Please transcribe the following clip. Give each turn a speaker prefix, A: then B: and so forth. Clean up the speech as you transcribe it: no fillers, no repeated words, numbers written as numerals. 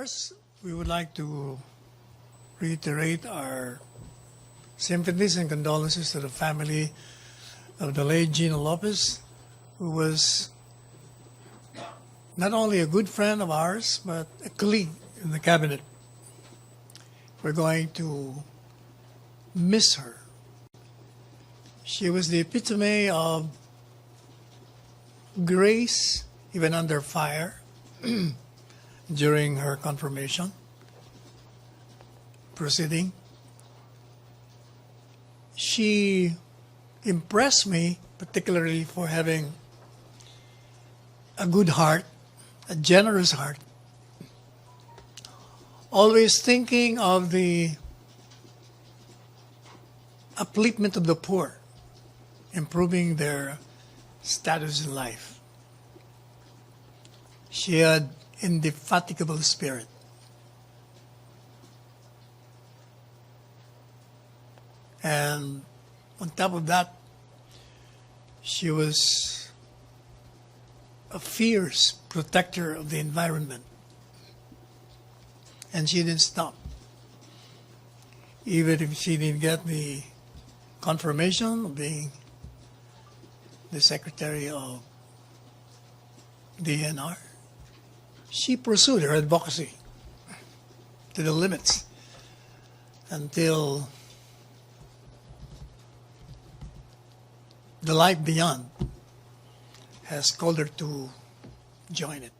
A: First, we would like to reiterate our sympathies and condolences to the family of the late Gina Lopez, who was not only a good friend of ours, but a colleague in the cabinet. We're going to miss her. She was the epitome of grace, even under fire, during her confirmation proceeding. She impressed me particularly for having a good heart, a generous heart, always thinking of the upliftment of the poor, improving their status in life. She had indefatigable spirit. And on top of that, she was a fierce protector of the environment. And she didn't stop. Even if she didn't get the confirmation of being the Secretary of DNR, she pursued her advocacy to the limits until the life beyond has called her to join it.